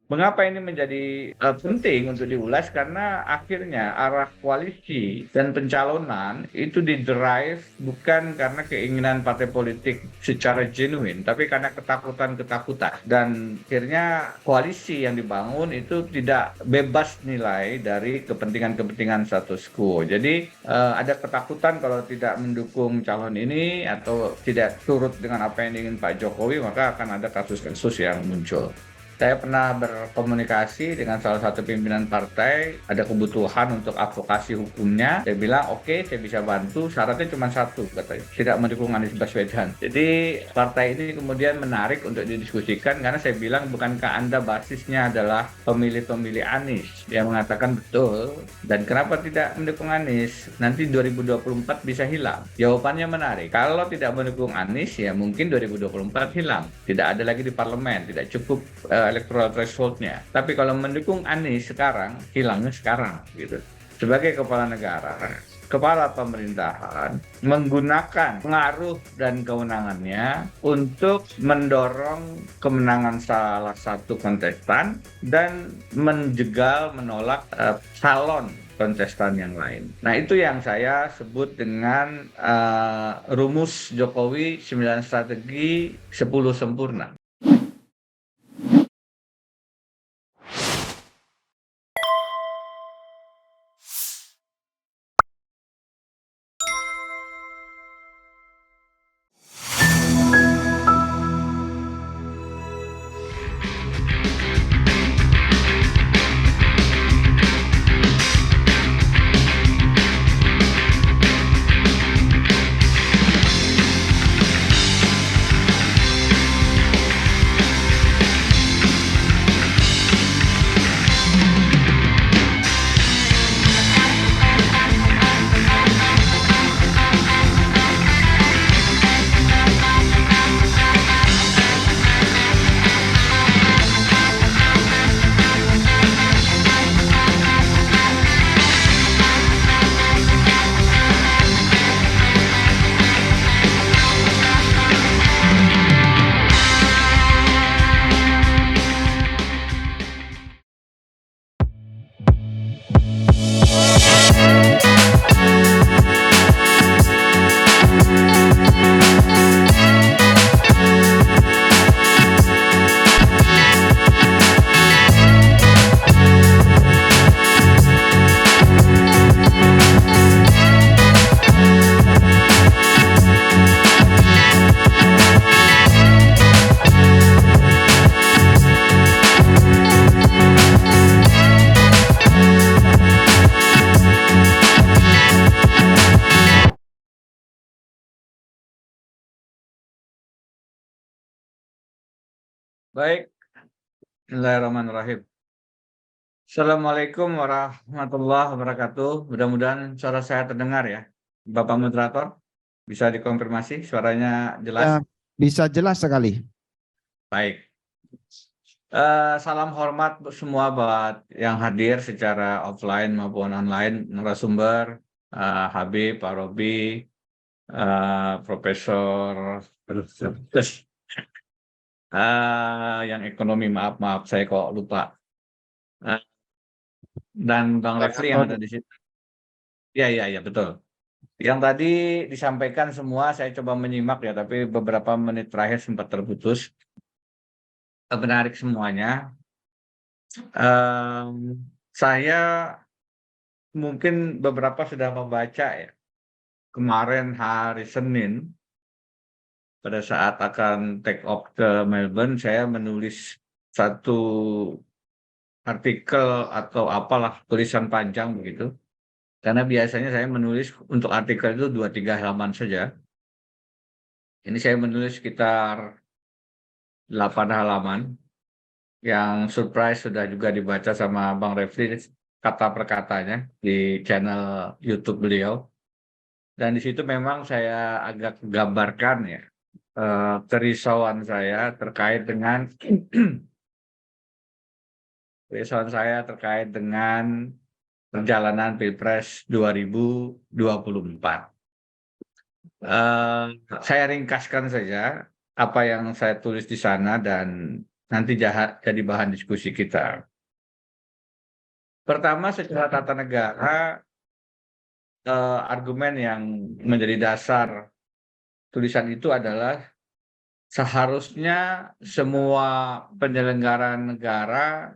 Mengapa ini menjadi penting untuk diulas? Karena akhirnya arah koalisi dan pencalonan itu didrive bukan karena keinginan partai politik secara genuine, tapi karena ketakutan-ketakutan. Dan akhirnya koalisi yang dibangun itu tidak bebas nilai dari kepentingan-kepentingan status quo. Jadi ada ketakutan kalau tidak mendukung calon ini atau tidak turut dengan apa yang diingin Pak Jokowi, maka akan ada kasus-kasus yang muncul. Saya pernah berkomunikasi dengan salah satu pimpinan partai, ada kebutuhan untuk advokasi hukumnya. Saya bilang, oke, saya bisa bantu, syaratnya cuma satu, katanya, tidak mendukung Anies Baswedan. Jadi partai ini kemudian menarik untuk didiskusikan, karena saya bilang, bukankah Anda basisnya adalah pemilih-pemilih Anies? Yang mengatakan betul, dan kenapa tidak mendukung Anies? Nanti 2024 bisa hilang. Jawabannya menarik. Kalau tidak mendukung Anies, ya mungkin 2024 hilang. Tidak ada lagi di parlemen, tidak cukup electoral threshold-nya. Tapi kalau mendukung Anies sekarang, hilangnya sekarang gitu. Sebagai kepala negara, kepala pemerintahan menggunakan pengaruh dan kewenangannya untuk mendorong kemenangan salah satu kontestan dan menjegal, menolak calon kontestan yang lain. Nah, itu yang saya sebut dengan rumus Jokowi 9 strategi 10 sempurna. Baik, Bismillahirrahmanirrahim. Assalamualaikum warahmatullahi wabarakatuh. Mudah-mudahan suara saya terdengar ya. Bapak moderator, bisa dikonfirmasi suaranya jelas? Ya, bisa jelas sekali. Baik. Salam hormat semua buat yang hadir secara offline maupun online, narasumber, Habib, Pak Robi, Profesor, yang ekonomi, maaf saya kok lupa. Dan Bang Refli yang ada di situ. Iya, betul. Yang tadi disampaikan semua saya coba menyimak ya, tapi beberapa menit terakhir sempat terputus. Menarik semuanya. Saya mungkin beberapa sudah membaca ya. Kemarin hari Senin, pada saat akan take off ke Melbourne, saya menulis satu artikel atau apalah tulisan panjang begitu. Karena biasanya saya menulis untuk artikel itu 2-3 halaman saja. Ini saya menulis sekitar 8 halaman, yang surprise sudah juga dibaca sama Bang Refli kata per katanya di channel YouTube beliau. Dan di situ memang saya agak gambarkan ya kerisauan saya terkait dengan perjalanan Pilpres 2024. Saya ringkaskan saja apa yang saya tulis di sana dan nanti jadi bahan diskusi kita. Pertama, secara tata negara, argumen yang menjadi dasar tulisan itu adalah seharusnya semua penyelenggara negara,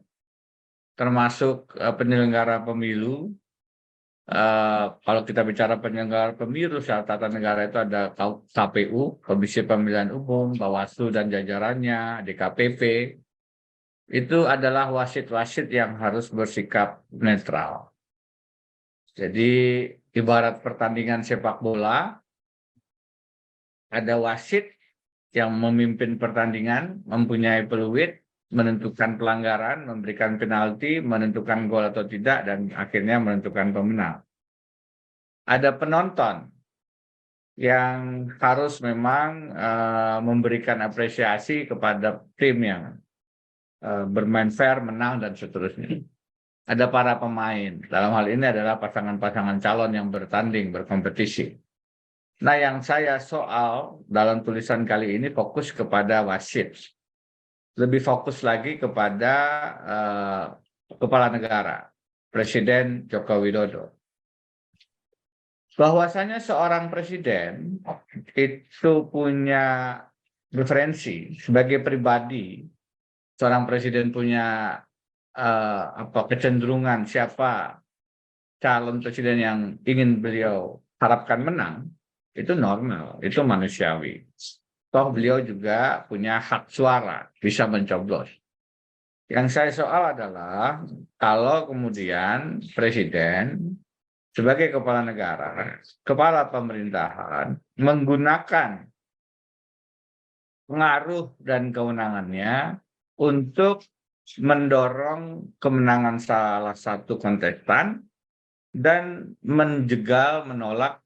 termasuk penyelenggara pemilu, kalau kita bicara penyelenggara pemilu secara tata negara itu ada KPU, Komisi Pemilihan Umum, Bawaslu dan jajarannya, DKPP, itu adalah wasit-wasit yang harus bersikap netral. Jadi ibarat pertandingan sepak bola, ada wasit yang memimpin pertandingan, mempunyai peluit, menentukan pelanggaran, memberikan penalti, menentukan gol atau tidak, dan akhirnya menentukan pemenang. Ada penonton yang harus memang memberikan apresiasi kepada tim yang bermain fair, menang, dan seterusnya. Ada para pemain, dalam hal ini adalah pasangan-pasangan calon yang bertanding, berkompetisi. Nah, yang saya soal dalam tulisan kali ini fokus kepada wasit. Lebih fokus lagi kepada kepala negara, Presiden Joko Widodo. Bahwasanya seorang presiden itu punya preferensi sebagai pribadi, seorang presiden punya kecenderungan siapa calon presiden yang ingin beliau harapkan menang, itu normal, itu manusiawi. Toh beliau juga punya hak suara, bisa mencoblos. Yang saya soal adalah kalau kemudian presiden sebagai kepala negara, kepala pemerintahan menggunakan pengaruh dan kewenangannya untuk mendorong kemenangan salah satu kontestan dan menjegal, menolak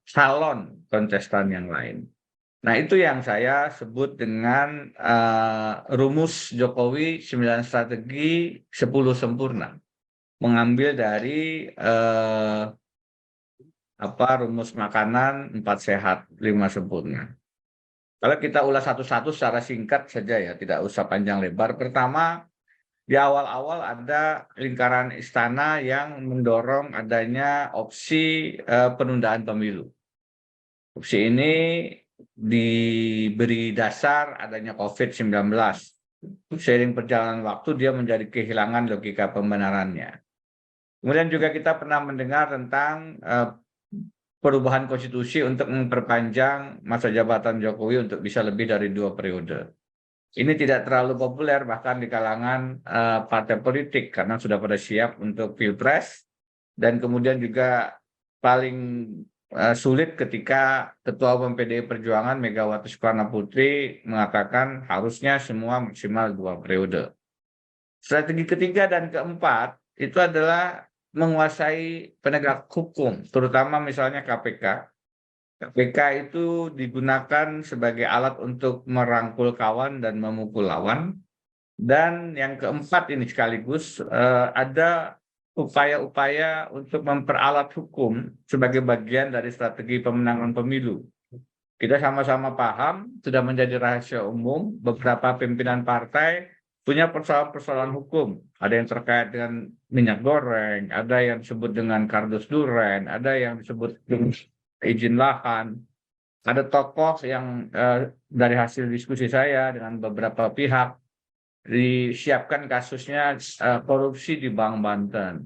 calon kontestan yang lain. Nah, itu yang saya sebut dengan rumus Jokowi 9 strategi 10 sempurna. Mengambil dari rumus makanan 4 sehat 5 sempurna. Kalau kita ulas satu-satu secara singkat saja ya, tidak usah panjang lebar. Pertama, di awal-awal ada lingkaran istana yang mendorong adanya opsi penundaan pemilu. Opsi ini diberi dasar adanya COVID-19. Seiring perjalanan waktu dia menjadi kehilangan logika pembenarannya. Kemudian juga kita pernah mendengar tentang perubahan konstitusi untuk memperpanjang masa jabatan Jokowi untuk bisa lebih dari 2 periode. Ini tidak terlalu populer bahkan di kalangan partai politik karena sudah pada siap untuk pilpres, dan kemudian juga paling sulit ketika Ketua Umum PDI Perjuangan Megawati Soekarnoputri mengatakan harusnya semua maksimal 2 periode. Strategi ketiga dan keempat itu adalah menguasai penegak hukum, terutama misalnya KPK. KPK itu digunakan sebagai alat untuk merangkul kawan dan memukul lawan. Dan yang keempat ini sekaligus ada upaya-upaya untuk memperalat hukum sebagai bagian dari strategi pemenangan pemilu. Kita sama-sama paham, sudah menjadi rahasia umum, beberapa pimpinan partai punya persoalan-persoalan hukum. Ada yang terkait dengan minyak goreng, ada yang disebut dengan kardus duren, ada yang disebut dengan izin lahan. Ada tokoh yang dari hasil diskusi saya dengan beberapa pihak disiapkan kasusnya korupsi di Bank Banten.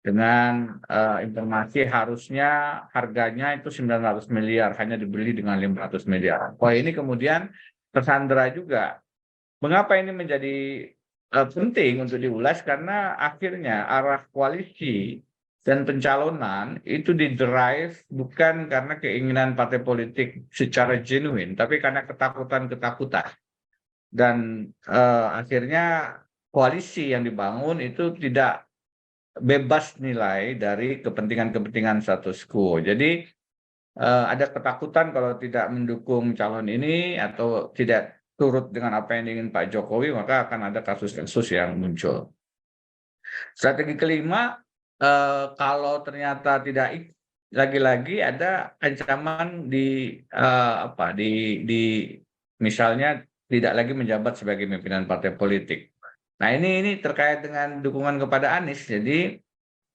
Dengan informasi harusnya harganya itu 900 miliar, hanya dibeli dengan 500 miliar. Wah, ini kemudian tersandera juga. Mengapa ini menjadi penting untuk diulas? Karena akhirnya arah koalisi dan pencalonan itu didrive bukan karena keinginan partai politik secara genuine, tapi karena ketakutan-ketakutan. Dan akhirnya koalisi yang dibangun itu tidak bebas nilai dari kepentingan-kepentingan status quo. Jadi ada ketakutan kalau tidak mendukung calon ini atau tidak turut dengan apa yang diingin Pak Jokowi, maka akan ada kasus-kasus yang muncul. Strategi kelima, kalau ternyata tidak, lagi-lagi ada ancaman di misalnya tidak lagi menjabat sebagai pimpinan partai politik. Nah, ini terkait dengan dukungan kepada Anies. Jadi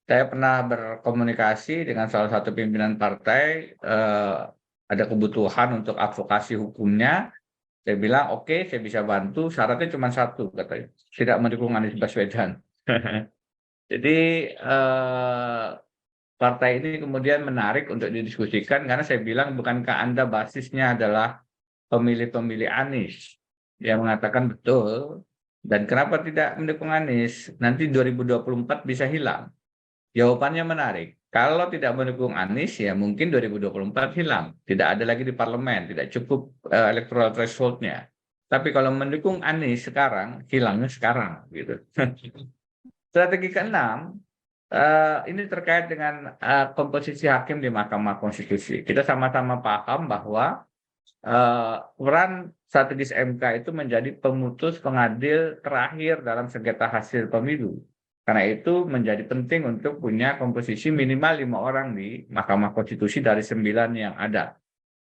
saya pernah berkomunikasi dengan salah satu pimpinan partai, ada kebutuhan untuk advokasi hukumnya. Saya bilang, oke, saya bisa bantu. Syaratnya cuma satu, katanya, tidak mendukung Anies Baswedan. Jadi partai ini kemudian menarik untuk didiskusikan karena saya bilang, bukankah Anda basisnya adalah pemilih-pemilih Anies yang mengatakan betul, dan kenapa tidak mendukung Anies? Nanti 2024 bisa hilang. Jawabannya menarik. Kalau tidak mendukung Anies, ya mungkin 2024 hilang. Tidak ada lagi di parlemen, tidak cukup electoral threshold-nya. Tapi kalau mendukung Anies sekarang, hilangnya sekarang, gitu. Strategi keenam, ini terkait dengan komposisi hakim di Mahkamah Konstitusi. Kita sama-sama paham bahwa peran strategis MK itu menjadi pemutus pengadil terakhir dalam sengketa hasil pemilu. Karena itu menjadi penting untuk punya komposisi minimal 5 orang di Mahkamah Konstitusi dari 9 yang ada.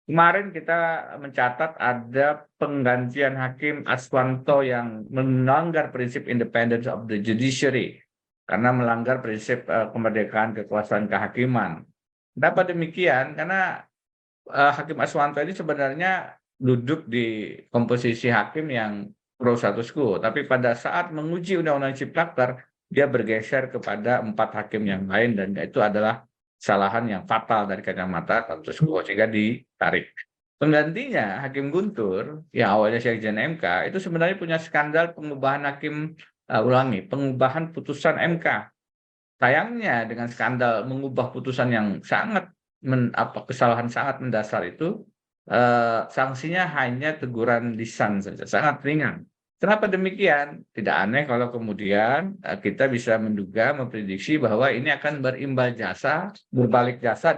Kemarin kita mencatat ada penggantian Hakim Aswanto yang melanggar prinsip independence of the judiciary karena melanggar prinsip kemerdekaan kekuasaan kehakiman. Kenapa demikian? Karena Hakim Aswanto ini sebenarnya duduk di komposisi hakim yang pro status quo, tapi pada saat menguji Undang-Undang Ciptaker, dia bergeser kepada 4 hakim yang lain, dan itu adalah kesalahan yang fatal dari kacamata status quo, sehingga ditarik. Penggantinya Hakim Guntur, yang awalnya Sekjen MK, itu sebenarnya punya skandal pengubahan pengubahan putusan MK. Sayangnya dengan skandal mengubah putusan yang sangat kesalahan sangat mendasar itu, sanksinya hanya teguran lisan saja, sangat ringan. Kenapa demikian? Tidak aneh kalau kemudian kita bisa menduga, memprediksi bahwa ini akan berbalik jasa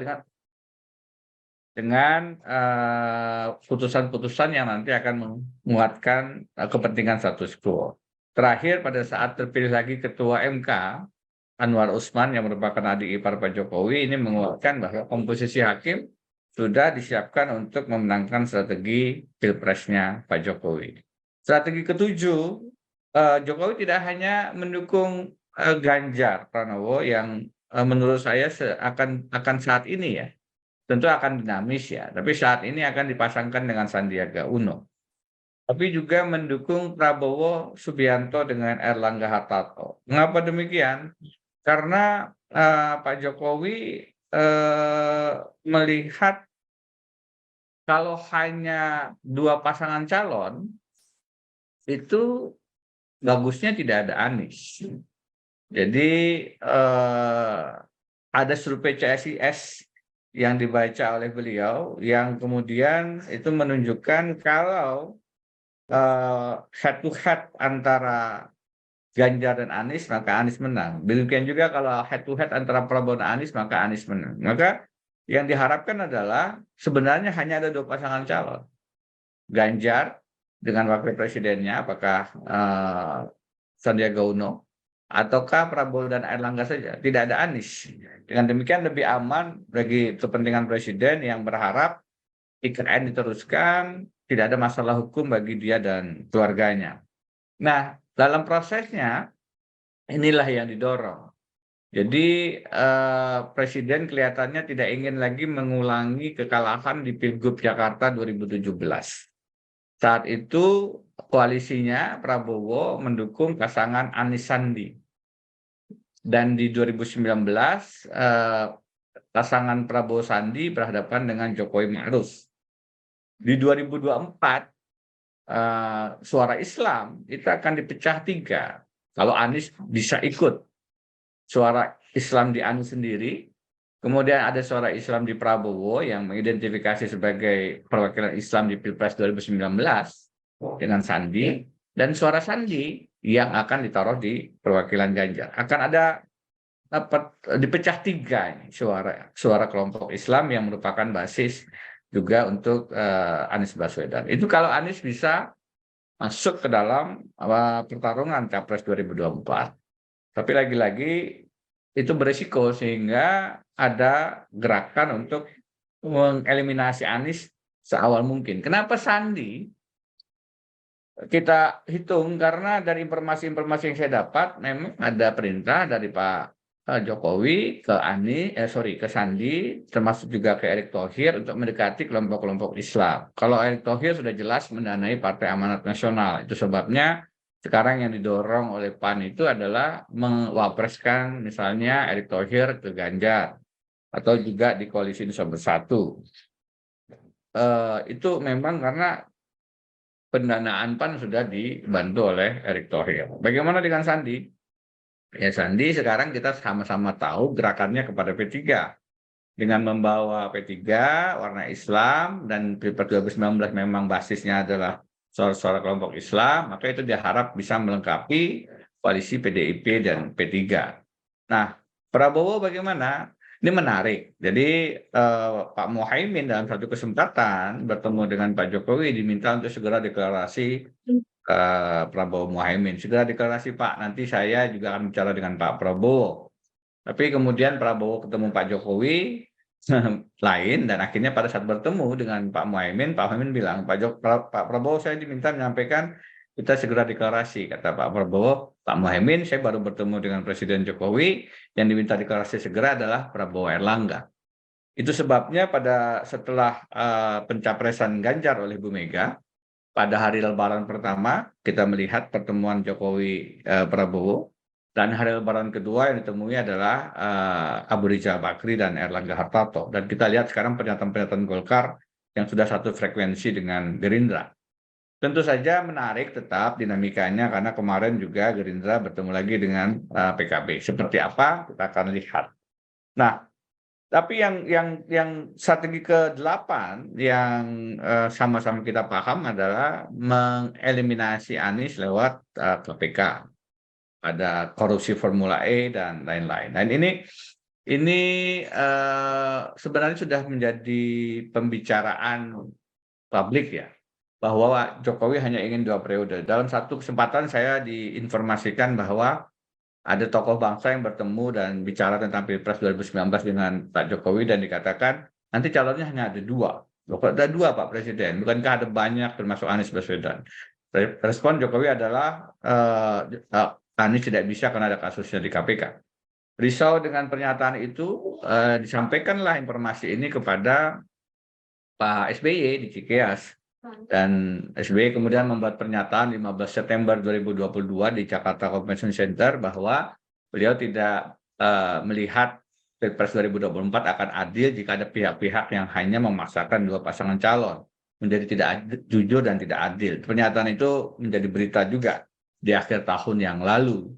dengan putusan-putusan yang nanti akan menguatkan kepentingan status quo. Terakhir, pada saat terpilih lagi Ketua MK, Anwar Usman yang merupakan adik ipar Pak Jokowi, ini menguatkan bahwa komposisi hakim sudah disiapkan untuk memenangkan strategi pilpresnya Pak Jokowi. Strategi ketujuh, Jokowi tidak hanya mendukung Ganjar Pranowo yang menurut saya akan saat ini ya, tentu akan dinamis ya, tapi saat ini akan dipasangkan dengan Sandiaga Uno. Tapi juga mendukung Prabowo Subianto dengan Erlangga Hartarto. Mengapa demikian? Karena Pak Jokowi melihat kalau hanya 2 pasangan calon, itu bagusnya tidak ada Anies. Jadi ada survei CSIS yang dibaca oleh beliau yang kemudian itu menunjukkan kalau head to head antara Ganjar dan Anies, maka Anies menang. Demikian juga kalau head to head antara Prabowo dan Anies, maka Anies menang. Maka yang diharapkan adalah sebenarnya hanya ada 2 pasangan calon. Ganjar dengan wakil presidennya, apakah Sandiaga Uno, ataukah Prabowo dan Erlangga saja, tidak ada Anies. Dengan demikian lebih aman bagi kepentingan presiden yang berharap IKN diteruskan, tidak ada masalah hukum bagi dia dan keluarganya. Nah, dalam prosesnya inilah yang didorong. Jadi presiden kelihatannya tidak ingin lagi mengulangi kekalahan di Pilgub Jakarta 2017. Saat itu koalisinya Prabowo mendukung pasangan Anies Sandi. Dan di 2019 pasangan Prabowo Sandi berhadapan dengan Jokowi Ma'ruf. Di 2024 suara Islam itu akan dipecah 3. Kalau Anies bisa ikut suara Islam di Anies sendiri, kemudian ada suara Islam di Prabowo yang mengidentifikasi sebagai perwakilan Islam di Pilpres 2019 dengan Sandi, dan suara Sandi yang akan ditaruh di perwakilan Ganjar. Akan ada dipecah 3 suara kelompok Islam yang merupakan basis juga untuk Anies Baswedan. Itu kalau Anies bisa masuk ke dalam pertarungan Capres 2024. Tapi lagi-lagi itu berisiko, sehingga ada gerakan untuk mengeliminasi Anies seawal mungkin. Kenapa Sandi? kita hitung karena dari informasi-informasi yang saya dapat memang ada perintah dari Pak Jokowi ke Sandi, termasuk juga ke Erick Thohir untuk mendekati kelompok-kelompok Islam. Kalau Erick Thohir sudah jelas mendanai Partai Amanat Nasional, itu sebabnya sekarang yang didorong oleh PAN itu adalah mewapreskan misalnya Erick Thohir ke Ganjar atau juga di koalisi Indonesia Bersatu. Itu memang karena pendanaan PAN sudah dibantu oleh Erick Thohir. Bagaimana dengan Sandi? Ya Sandi sekarang kita sama-sama tahu gerakannya kepada P3. Dengan membawa P3 warna Islam dan Pilpres 2019 memang basisnya adalah suara-suara kelompok Islam, maka itu diharap bisa melengkapi koalisi PDIP dan P3. Nah, Prabowo bagaimana? Ini menarik. Jadi Pak Muhaimin dalam satu kesempatan bertemu dengan Pak Jokowi diminta untuk segera deklarasi Prabowo Muhaimin. Segera deklarasi Pak, nanti saya juga akan bicara dengan Pak Prabowo. Tapi kemudian Prabowo ketemu Pak Jokowi lain dan akhirnya pada saat bertemu dengan Pak Muhaimin bilang, Pak Prabowo saya diminta menyampaikan kita segera deklarasi. Kata Pak Prabowo, Pak Muhaimin saya baru bertemu dengan Presiden Jokowi, yang diminta deklarasi segera adalah Prabowo Erlangga. Itu sebabnya setelah pencapresan Ganjar oleh Bu Mega, pada hari Lebaran pertama kita melihat pertemuan Jokowi Prabowo, dan hari Lebaran kedua yang ditemui adalah Abu Rizal Bakri dan Erlangga Hartarto. Dan kita lihat sekarang pernyataan-pernyataan Golkar yang sudah satu frekuensi dengan Gerindra. Tentu saja menarik tetap dinamikanya karena kemarin juga Gerindra bertemu lagi dengan PKB. Seperti apa kita akan lihat. Nah, tapi yang strategi ke-8 yang sama-sama kita paham adalah mengeliminasi Anies lewat KPK. Ada korupsi Formula E dan lain-lain. Dan ini sebenarnya sudah menjadi pembicaraan publik ya, bahwa Jokowi hanya ingin 2 periode. Dalam satu kesempatan saya diinformasikan bahwa ada tokoh bangsa yang bertemu dan bicara tentang Pilpres 2019 dengan Pak Jokowi dan dikatakan nanti calonnya hanya ada 2. Loh, kok ada 2 Pak Presiden? Bukankah ada banyak termasuk Anies Baswedan? Respon Jokowi adalah Anies tidak bisa karena ada kasusnya di KPK. Risau dengan pernyataan itu, disampaikanlah informasi ini kepada Pak SBY di Cikeas. Dan SBY kemudian membuat pernyataan 15 September 2022 di Jakarta Convention Center bahwa beliau tidak melihat Pilpres 2024 akan adil jika ada pihak-pihak yang hanya memaksakan 2 pasangan calon, menjadi tidak jujur dan tidak adil. Pernyataan itu menjadi berita juga di akhir tahun yang lalu.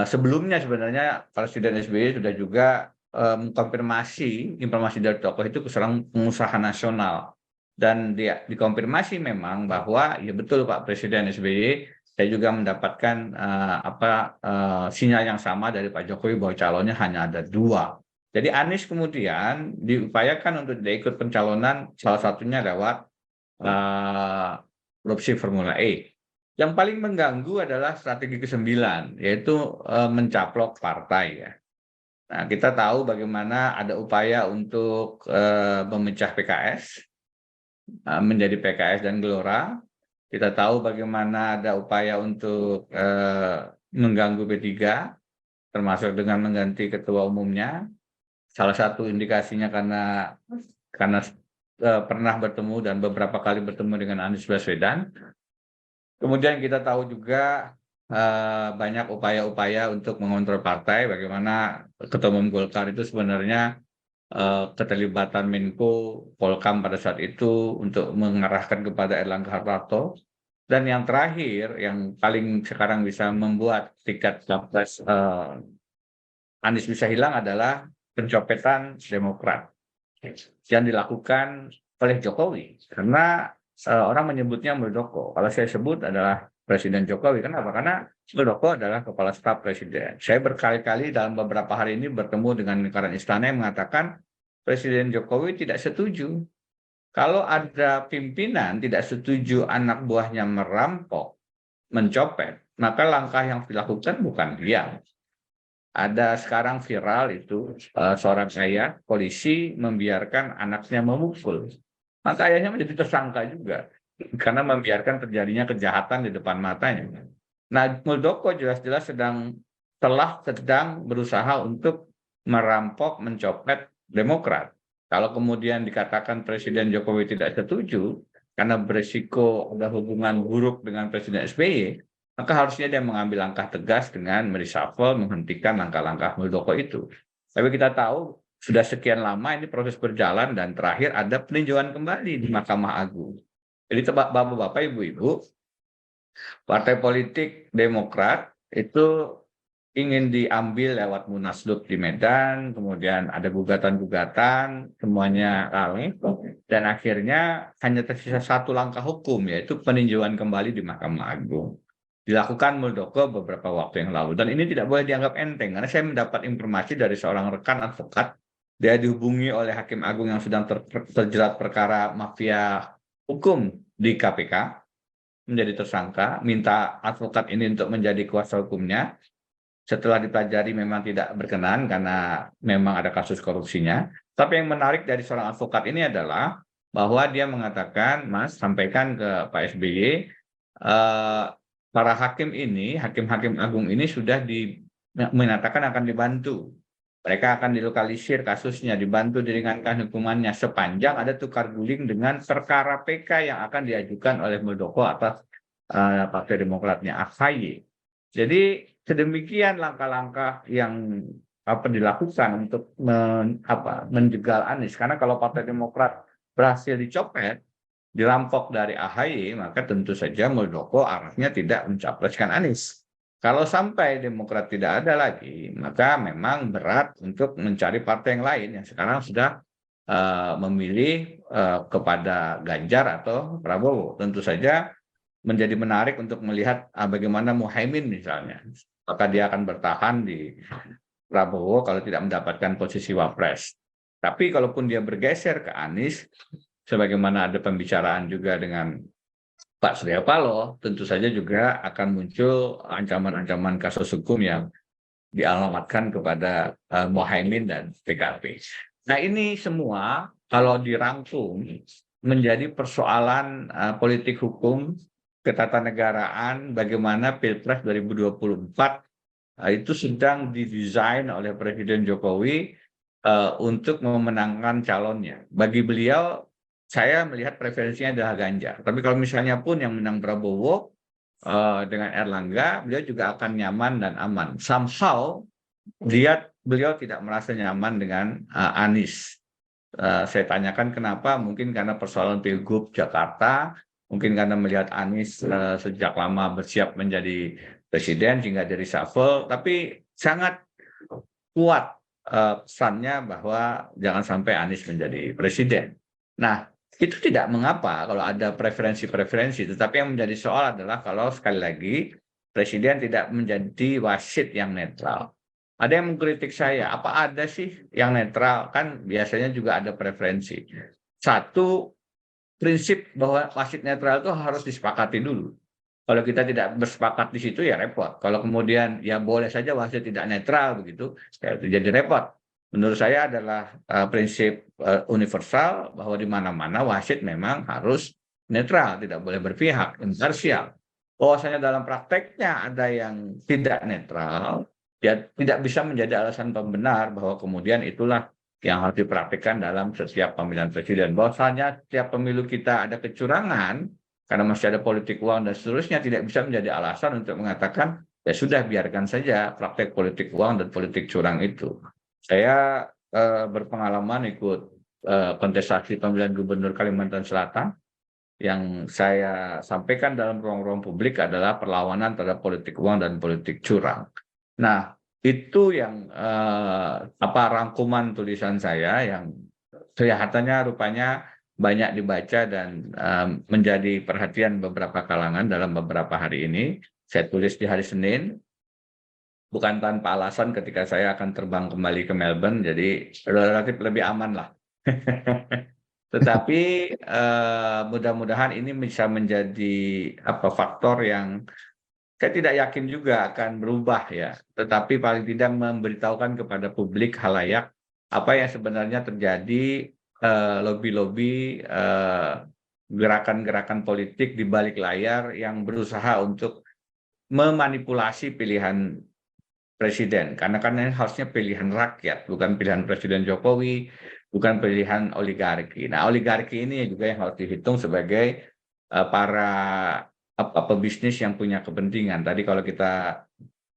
Sebelumnya sebenarnya Presiden SBY sudah juga mengkonfirmasi informasi dari tokoh itu ke seorang pengusaha nasional. Dan dikonfirmasi memang bahwa ya betul Pak Presiden SBY, saya juga mendapatkan sinyal yang sama dari Pak Jokowi bahwa calonnya hanya ada 2. Jadi Anies kemudian diupayakan untuk tidak ikut pencalonan, salah satunya lewat korupsi Formula E. Yang paling mengganggu adalah strategi ke-9, yaitu mencaplok partai ya. Nah, kita tahu bagaimana ada upaya untuk memecah PKS, menjadi PKS dan Gelora. Kita tahu bagaimana ada upaya untuk mengganggu P3, termasuk dengan mengganti ketua umumnya. Salah satu indikasinya karena pernah bertemu dan beberapa kali bertemu dengan Anies Baswedan. Kemudian kita tahu juga banyak upaya-upaya untuk mengontrol partai, bagaimana ketua umum Golkar itu sebenarnya keterlibatan Menko Polkam pada saat itu untuk mengarahkan kepada Erlangga Hartarto. Dan yang terakhir, yang paling sekarang bisa membuat tiket capres Anies bisa hilang adalah pencopetan Demokrat yang dilakukan oleh Jokowi. Karena orang menyebutnya Muldoko. Kalau saya sebut adalah Presiden Jokowi. Kenapa? Karena Muldoko adalah kepala staf presiden. Saya berkali-kali dalam beberapa hari ini bertemu dengan lingkaran istana yang mengatakan Presiden Jokowi tidak setuju. Kalau ada pimpinan tidak setuju anak buahnya merampok, mencopet, maka langkah yang dilakukan bukan diam. Ada sekarang viral itu seorang ayah, polisi membiarkan anaknya memukul. Maka ayahnya menjadi tersangka juga. karena membiarkan terjadinya kejahatan di depan matanya. Nah, Muldoko jelas-jelas sedang berusaha untuk merampok, mencopet Demokrat. Kalau kemudian dikatakan Presiden Jokowi tidak setuju karena berisiko ada hubungan buruk dengan Presiden SBY, maka harusnya dia mengambil langkah tegas dengan mereshuffle, menghentikan langkah-langkah Muldoko itu. Tapi kita tahu sudah sekian lama ini proses berjalan dan terakhir ada peninjauan kembali di Mahkamah Agung. Jadi bapak-bapak, ibu-ibu, partai politik Demokrat itu ingin diambil lewat Munaslup di Medan, kemudian ada gugatan-gugatan, semuanya rame, dan akhirnya hanya tersisa satu langkah hukum, yaitu peninjauan kembali di Mahkamah Agung. Dilakukan Muldoko beberapa waktu yang lalu, dan ini tidak boleh dianggap enteng, karena saya mendapat informasi dari seorang rekan advokat, dia dihubungi oleh Hakim Agung yang sedang terjerat perkara mafia hukum di KPK, menjadi tersangka, minta advokat ini untuk menjadi kuasa hukumnya. Setelah dipelajari memang tidak berkenan karena memang ada kasus korupsinya. Tapi yang menarik dari seorang advokat ini adalah bahwa dia mengatakan, Mas, sampaikan ke Pak SBY, para hakim ini, hakim-hakim agung ini sudah menyatakan akan dibantu. Mereka akan dilokalisir kasusnya, dibantu diringankan hukumannya sepanjang ada tukar guling dengan perkara PK yang akan diajukan oleh Muldoko atas Partai Demokratnya AHY. Jadi sedemikian langkah-langkah yang dilakukan untuk menjegal Anies. Karena kalau Partai Demokrat berhasil dicopet, dirampok dari AHY, maka tentu saja Muldoko arahnya tidak mencapreskan Anies. Kalau sampai Demokrat tidak ada lagi, maka memang berat untuk mencari partai yang lain yang sekarang sudah memilih kepada Ganjar atau Prabowo. Tentu saja menjadi menarik untuk melihat bagaimana Muhaimin misalnya. Apakah dia akan bertahan di Prabowo kalau tidak mendapatkan posisi wapres. Tapi kalaupun dia bergeser ke Anies, sebagaimana ada pembicaraan juga dengan Pak Surya Paloh, tentu saja juga akan muncul ancaman-ancaman kasus hukum yang dialamatkan kepada Muhaimin dan PKB. Nah, ini semua kalau dirangkum menjadi persoalan politik hukum, ketatanegaraan, bagaimana Pilpres 2024 itu sedang didesain oleh Presiden Jokowi untuk memenangkan calonnya. Bagi beliau, saya melihat preferensinya adalah Ganjar. Tapi kalau misalnya pun yang menang Prabowo dengan Erlangga, beliau juga akan nyaman dan aman. Somehow, beliau tidak merasa nyaman dengan Anies. Saya tanyakan kenapa, mungkin karena persoalan Pilgub Jakarta, mungkin karena melihat Anies sejak lama bersiap menjadi presiden sehingga dari reshuffle, tapi sangat kuat pesannya bahwa jangan sampai Anies menjadi presiden. Nah, itu tidak mengapa kalau ada preferensi-preferensi, tetapi yang menjadi soal adalah kalau sekali lagi presiden tidak menjadi wasit yang netral. Ada yang mengkritik saya, apa ada sih yang netral? Kan biasanya juga ada preferensi. Satu, prinsip bahwa wasit netral itu harus disepakati dulu. Kalau kita tidak bersepakat di situ ya repot. Kalau kemudian ya boleh saja wasit tidak netral begitu, ya itu jadi repot. Menurut saya adalah prinsip universal bahwa di mana-mana wasit memang harus netral, tidak boleh berpihak, imparsial. Bahwasanya dalam prakteknya ada yang tidak netral, ya tidak bisa menjadi alasan pembenar bahwa kemudian itulah yang harus dipraktikkan dalam setiap pemilihan presiden. Bahwasanya setiap pemilu kita ada kecurangan, karena masih ada politik uang dan seterusnya, tidak bisa menjadi alasan untuk mengatakan, ya sudah biarkan saja praktek politik uang dan politik curang itu. Saya berpengalaman ikut kontestasi pemilihan gubernur Kalimantan Selatan. Yang saya sampaikan dalam ruang-ruang publik adalah perlawanan terhadap politik uang dan politik curang. Nah, itu yang rangkuman tulisan saya yang kelihatannya rupanya banyak dibaca dan menjadi perhatian beberapa kalangan dalam beberapa hari ini. Saya tulis di hari Senin, bukan tanpa alasan ketika saya akan terbang kembali ke Melbourne, jadi relatif lebih aman lah. Tetapi mudah-mudahan ini bisa menjadi faktor yang saya tidak yakin juga akan berubah ya. Tetapi paling tidak memberitahukan kepada publik halayak apa yang sebenarnya terjadi, lobby-lobby gerakan-gerakan politik di balik layar yang berusaha untuk memanipulasi pilihan presiden. Karena kan ini harusnya pilihan rakyat, bukan pilihan Presiden Jokowi, bukan pilihan oligarki. Nah, oligarki ini juga yang harus dihitung sebagai para pebisnis yang punya kepentingan. Tadi kalau kita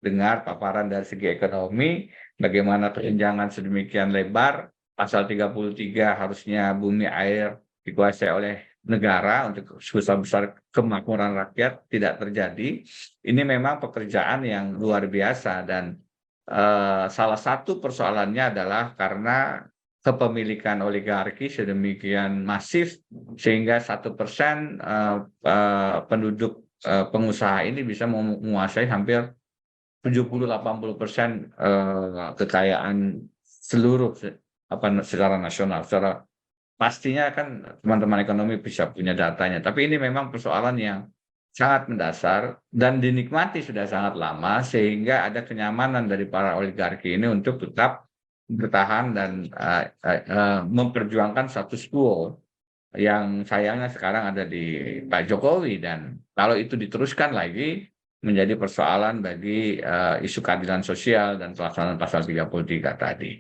dengar paparan dari segi ekonomi, bagaimana kesenjangan sedemikian lebar, pasal 33 harusnya bumi air dikuasai oleh negara untuk sebesar-besar kemakmuran rakyat tidak terjadi. Ini memang pekerjaan yang luar biasa dan salah satu persoalannya adalah karena kepemilikan oligarki sedemikian masif sehingga 1% penduduk pengusaha ini bisa menguasai hampir 70-80% kekayaan seluruh secara nasional. Secara pastinya kan teman-teman ekonomi bisa punya datanya. Tapi ini memang persoalan yang sangat mendasar dan dinikmati sudah sangat lama sehingga ada kenyamanan dari para oligarki ini untuk tetap bertahan dan memperjuangkan status quo yang sayangnya sekarang ada di Pak Jokowi dan kalau itu diteruskan lagi menjadi persoalan bagi isu keadilan sosial dan pelaksanaan pasal 33 tadi.